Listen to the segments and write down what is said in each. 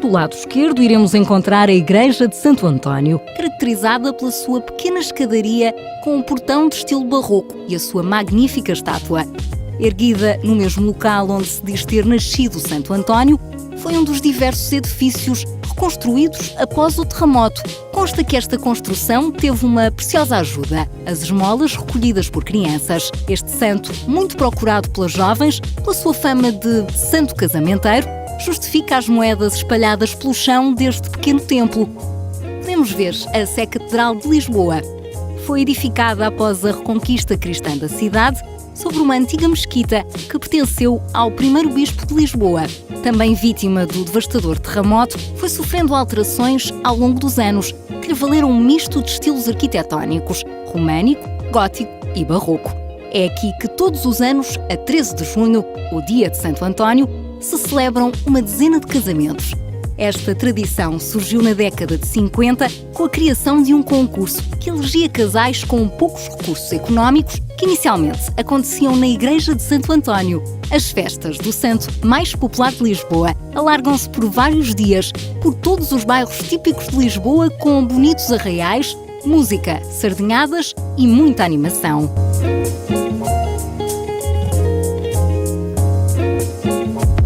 do lado esquerdo, iremos encontrar a Igreja de Santo António, caracterizada pela sua pequena escadaria com um portão de estilo barroco e a sua magnífica estátua. Erguida no mesmo local onde se diz ter nascido Santo António, foi um dos diversos edifícios reconstruídos após o terremoto. Consta que esta construção teve uma preciosa ajuda: as esmolas recolhidas por crianças. Este santo, muito procurado pelas jovens, pela sua fama de santo casamenteiro, justifica as moedas espalhadas pelo chão deste pequeno templo. Podemos ver a Sé Catedral de Lisboa. Foi edificada após a reconquista cristã da cidade, sobre uma antiga mesquita que pertenceu ao primeiro bispo de Lisboa. Também vítima do devastador terremoto, foi sofrendo alterações ao longo dos anos, que lhe valeram um misto de estilos arquitetónicos: românico, gótico e barroco. É aqui que todos os anos, a 13 de junho, o dia de Santo António, se celebram uma dezena de casamentos. Esta tradição surgiu na década de 50 com a criação de um concurso que elegia casais com poucos recursos económicos, que inicialmente aconteciam na Igreja de Santo António. As festas do santo mais popular de Lisboa alargam-se por vários dias por todos os bairros típicos de Lisboa, com bonitos arraiais, música, sardinhadas e muita animação.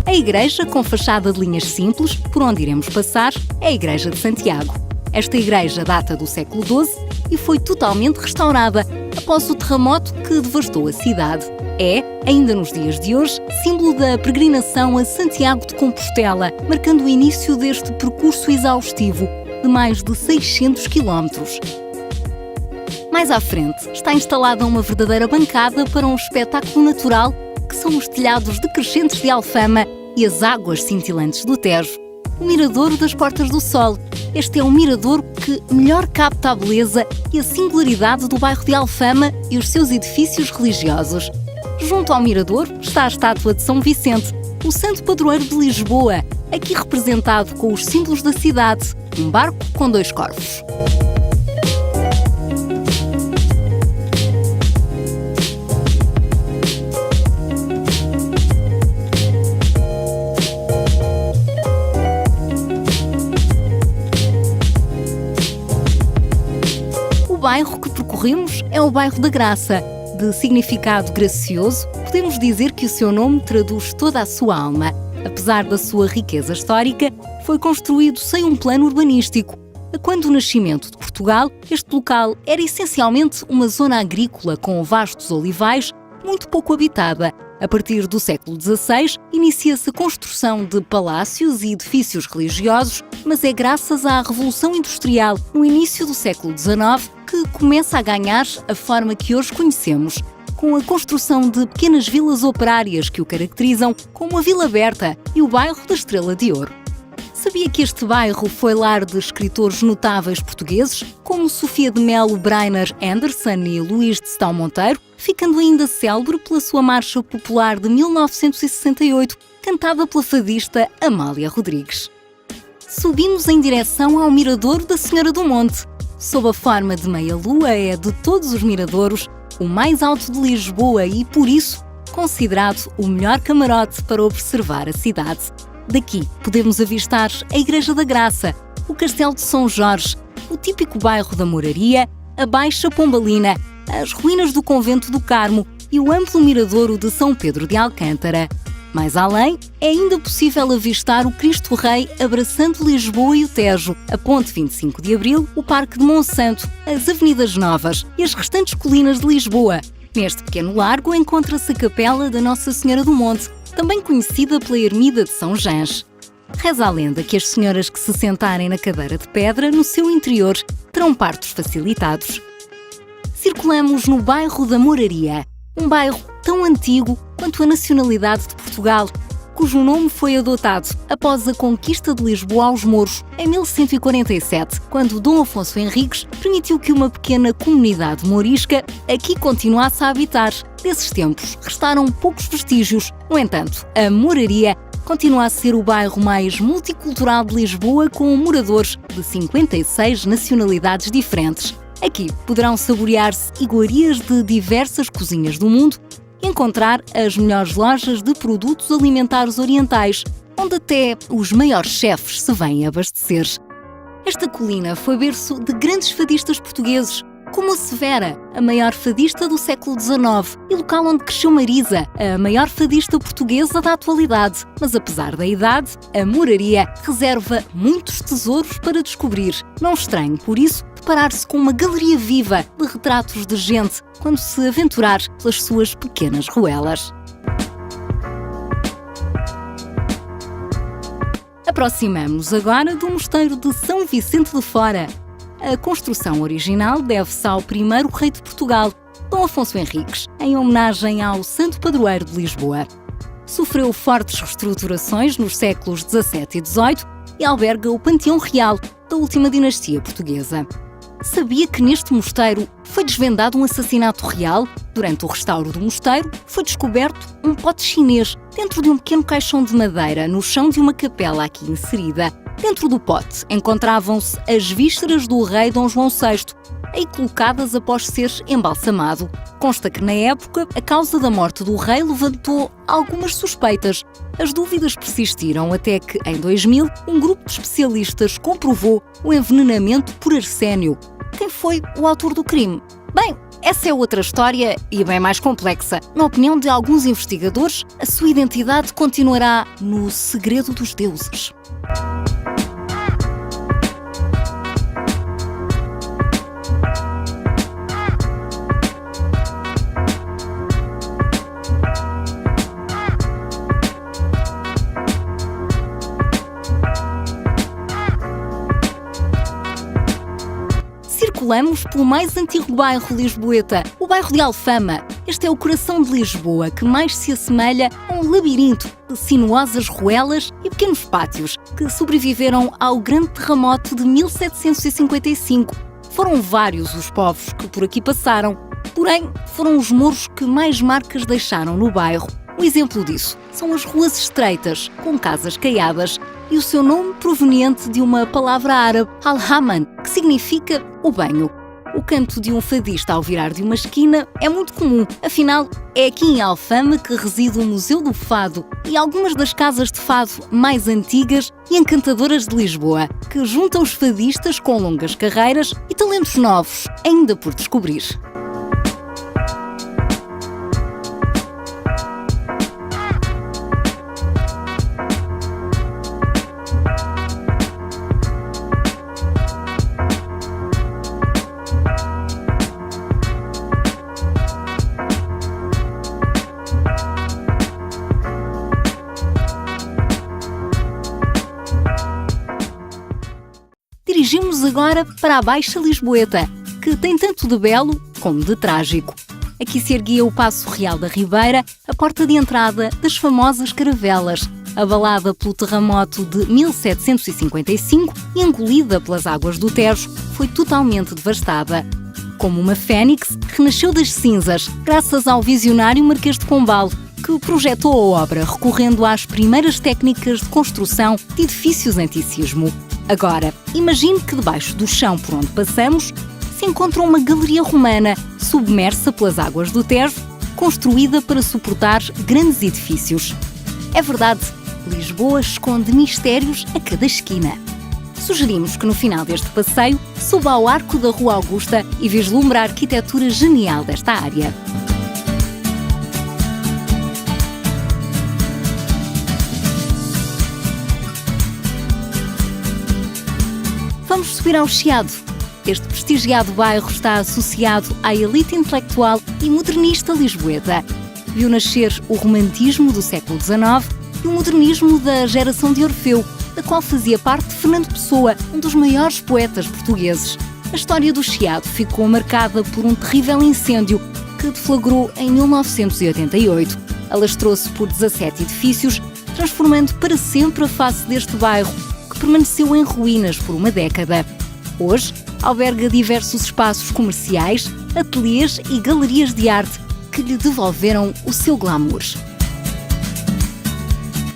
A igreja, com fachada de linhas simples, por onde iremos passar, é a Igreja de Santiago. Esta igreja data do século XII e foi totalmente restaurada após o terremoto que devastou a cidade. É, ainda nos dias de hoje, símbolo da peregrinação a Santiago de Compostela, marcando o início deste percurso exaustivo de mais de 600 quilómetros. Mais à frente está instalada uma verdadeira bancada para um espetáculo natural, que são os telhados decrescentes de Alfama e as águas cintilantes do Tejo. O Miradouro das Portas do Sol. Este é um miradouro que melhor capta a beleza e a singularidade do bairro de Alfama e os seus edifícios religiosos. Junto ao miradouro está a estátua de São Vicente, o santo padroeiro de Lisboa, aqui representado com os símbolos da cidade, um barco com 2 corvos. O bairro que percorremos é o bairro da Graça. De significado gracioso, podemos dizer que o seu nome traduz toda a sua alma. Apesar da sua riqueza histórica, foi construído sem um plano urbanístico. Quando o nascimento de Portugal, este local era essencialmente uma zona agrícola com vastos olivais, muito pouco habitada. A partir do século XVI, inicia-se a construção de palácios e edifícios religiosos, mas é graças à Revolução Industrial, no início do século XIX, que começa a ganhar a forma que hoje conhecemos, com a construção de pequenas vilas operárias que o caracterizam, como a Vila Berta e o bairro da Estrela de Ouro. Sabia que este bairro foi lar de escritores notáveis portugueses, como Sofia de Melo Breiner Anderson e Luís de Sestão Monteiro, ficando ainda célebre pela sua marcha popular de 1968, cantada pela fadista Amália Rodrigues. Subimos em direção ao Miradouro da Senhora do Monte. Sob a forma de meia-lua, é de todos os miradouros o mais alto de Lisboa e, por isso, considerado o melhor camarote para observar a cidade. Daqui podemos avistar a Igreja da Graça, o Castelo de São Jorge, o típico bairro da Moraria, a Baixa Pombalina, as ruínas do Convento do Carmo e o amplo miradouro de São Pedro de Alcântara. Mais além, é ainda possível avistar o Cristo Rei abraçando Lisboa e o Tejo, a Ponte 25 de Abril, o Parque de Monsanto, as Avenidas Novas e as restantes colinas de Lisboa. Neste pequeno largo encontra-se a Capela da Nossa Senhora do Monte, também conhecida pela Ermida de São Jange. Reza a lenda que as senhoras que se sentarem na cadeira de pedra no seu interior terão partos facilitados. Circulamos no bairro da Moraria, um bairro tão antigo quanto a nacionalidade de Portugal, cujo nome foi adotado após a conquista de Lisboa aos mouros em 1147, quando Dom Afonso Henriques permitiu que uma pequena comunidade mourisca aqui continuasse a habitar. Desses tempos restaram poucos vestígios. No entanto, a Moraria continua a ser o bairro mais multicultural de Lisboa, com moradores de 56 nacionalidades diferentes. Aqui poderão saborear-se iguarias de diversas cozinhas do mundo e encontrar as melhores lojas de produtos alimentares orientais, onde até os maiores chefes se vêm abastecer. Esta colina foi berço de grandes fadistas portugueses, como a Severa, a maior fadista do século XIX, e local onde cresceu Marisa, a maior fadista portuguesa da atualidade. Mas apesar da idade, a moraria reserva muitos tesouros para descobrir. Não estranho, por isso, deparar-se com uma galeria viva de retratos de gente quando se aventurar pelas suas pequenas ruelas. Aproximamo-nos agora do mosteiro de São Vicente de Fora. A construção original deve-se ao primeiro rei de Portugal, Dom Afonso Henriques, em homenagem ao Santo Padroeiro de Lisboa. Sofreu fortes reestruturações nos séculos XVII e XVIII e alberga o Panteão Real da última dinastia portuguesa. Sabia que neste mosteiro foi desvendado um assassinato real? Durante o restauro do mosteiro, foi descoberto um pote chinês dentro de um pequeno caixão de madeira no chão de uma capela aqui inserida. Dentro do pote encontravam-se as vísceras do rei Dom João VI, aí colocadas após ser embalsamado. Consta que, na época, a causa da morte do rei levantou algumas suspeitas. As dúvidas persistiram até que, em 2000, um grupo de especialistas comprovou o envenenamento por arsénio. Quem foi o autor do crime? Bem, essa é outra história e bem mais complexa. Na opinião de alguns investigadores, a sua identidade continuará no segredo dos deuses. Circulamos pelo mais antigo bairro lisboeta, o bairro de Alfama. Este é o coração de Lisboa, que mais se assemelha a um labirinto de sinuosas ruelas e pequenos pátios que sobreviveram ao grande terremoto de 1755. Foram vários os povos que por aqui passaram, porém foram os mouros que mais marcas deixaram no bairro. Um exemplo disso são as ruas estreitas, com casas caiadas, e o seu nome proveniente de uma palavra árabe, al-Haman, que significa o banho. O canto de um fadista ao virar de uma esquina é muito comum, afinal, é aqui em Alfama que reside o Museu do Fado e algumas das casas de fado mais antigas e encantadoras de Lisboa, que juntam os fadistas com longas carreiras e talentos novos, ainda por descobrir. Dirigimos agora para a Baixa Lisboeta, que tem tanto de belo como de trágico. Aqui se erguia o Paço Real da Ribeira, a porta de entrada das famosas caravelas, abalada pelo terremoto de 1755 e engolida pelas águas do Tejo, foi totalmente devastada. Como uma fênix, renasceu das cinzas, graças ao visionário Marquês de Pombal, que projetou a obra recorrendo às primeiras técnicas de construção de edifícios anti-sismo. Agora, imagine que debaixo do chão por onde passamos se encontra uma galeria romana submersa pelas águas do Tejo, construída para suportar grandes edifícios. É verdade, Lisboa esconde mistérios a cada esquina. Sugerimos que no final deste passeio suba ao arco da Rua Augusta e vislumbre a arquitetura genial desta área. Vamos subir ao Chiado. Este prestigiado bairro está associado à elite intelectual e modernista lisboeta. Viu nascer o romantismo do século XIX e o modernismo da geração de Orfeu, da qual fazia parte Fernando Pessoa, um dos maiores poetas portugueses. A história do Chiado ficou marcada por um terrível incêndio que deflagrou em 1988. Alastrou-se por 17 edifícios, transformando para sempre a face deste bairro, que permaneceu em ruínas por uma década. Hoje, alberga diversos espaços comerciais, ateliês e galerias de arte que lhe devolveram o seu glamour.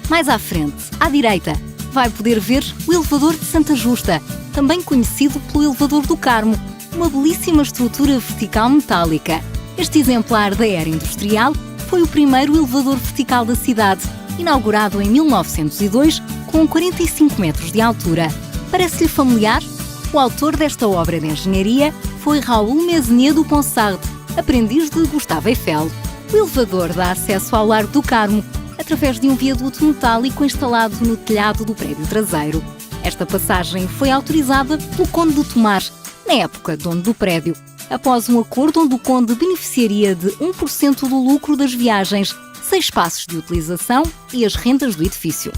Mais à frente, à direita, vai poder ver o Elevador de Santa Justa, também conhecido pelo Elevador do Carmo, uma belíssima estrutura vertical metálica. Este exemplar da era industrial foi o primeiro elevador vertical da cidade inaugurado em 1902 com 45 metros de altura. Parece-lhe familiar? O autor desta obra de engenharia foi Raul Mesnier du Ponsard, aprendiz de Gustave Eiffel. O elevador dá acesso ao Largo do Carmo através de um viaduto metálico instalado no telhado do prédio traseiro. Esta passagem foi autorizada pelo Conde de Tomar, na época dono do prédio, após um acordo onde o Conde beneficiaria de 1% do lucro das viagens, 6 passos de utilização e as rendas do edifício.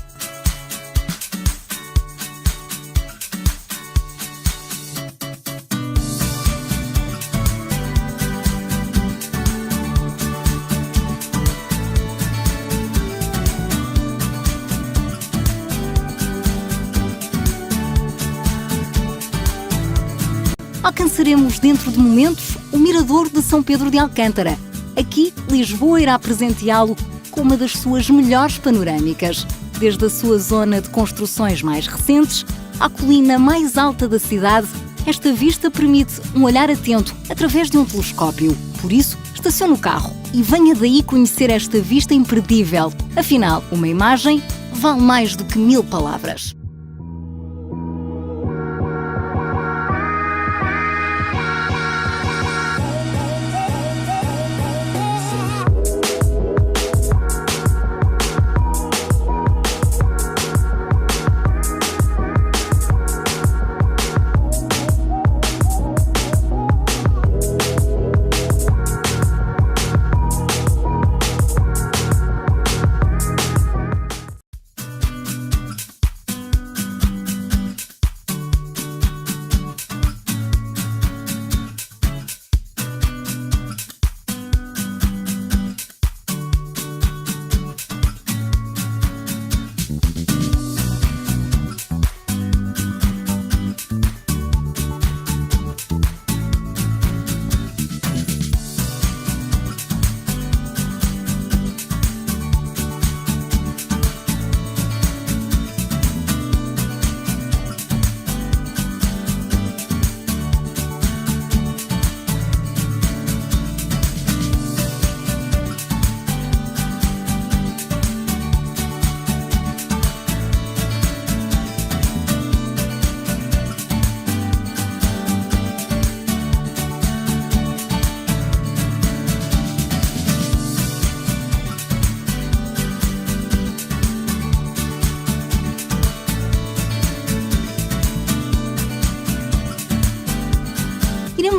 Alcançaremos dentro de momentos o Mirador de São Pedro de Alcântara. Aqui, Lisboa irá presenteá-lo com uma das suas melhores panorâmicas, desde a sua zona de construções mais recentes à colina mais alta da cidade. Esta vista permite um olhar atento através de um telescópio. Por isso, estacione o carro e venha daí conhecer esta vista imperdível. Afinal, uma imagem vale mais do que 1000 palavras.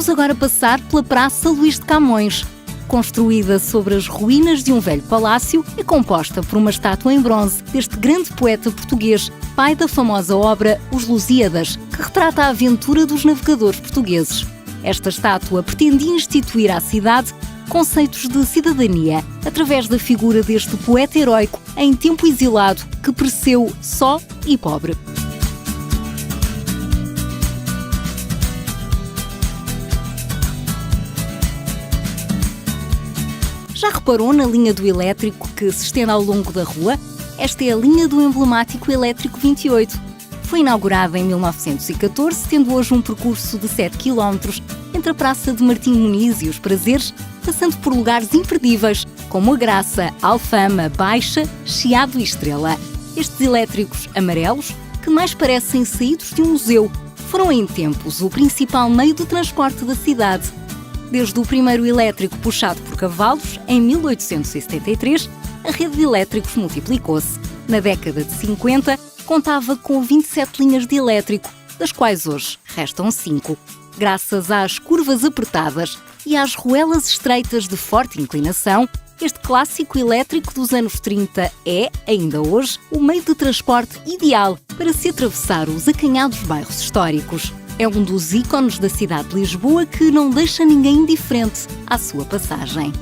Iremos agora passar pela Praça Luís de Camões. Construída sobre as ruínas de um velho palácio, é composta por uma estátua em bronze deste grande poeta português, pai da famosa obra Os Lusíadas, que retrata a aventura dos navegadores portugueses. Esta estátua pretendia instituir à cidade conceitos de cidadania, através da figura deste poeta heroico em tempo exilado que pereceu só e pobre. Já reparou na linha do elétrico que se estende ao longo da rua? Esta é a linha do emblemático Elétrico 28. Foi inaugurada em 1914, tendo hoje um percurso de 7 km entre a Praça de Martim Muniz e os Prazeres, passando por lugares imperdíveis, como a Graça, Alfama, Baixa, Chiado e Estrela. Estes elétricos amarelos, que mais parecem saídos de um museu, foram em tempos o principal meio de transporte da cidade. Desde o primeiro elétrico puxado por cavalos, em 1873, a rede de elétricos multiplicou-se. Na década de 50, contava com 27 linhas de elétrico, das quais hoje restam 5. Graças às curvas apertadas e às ruelas estreitas de forte inclinação, este clássico elétrico dos anos 30 é, ainda hoje, o meio de transporte ideal para se atravessar os acanhados bairros históricos. É um dos ícones da cidade de Lisboa que não deixa ninguém indiferente à sua passagem.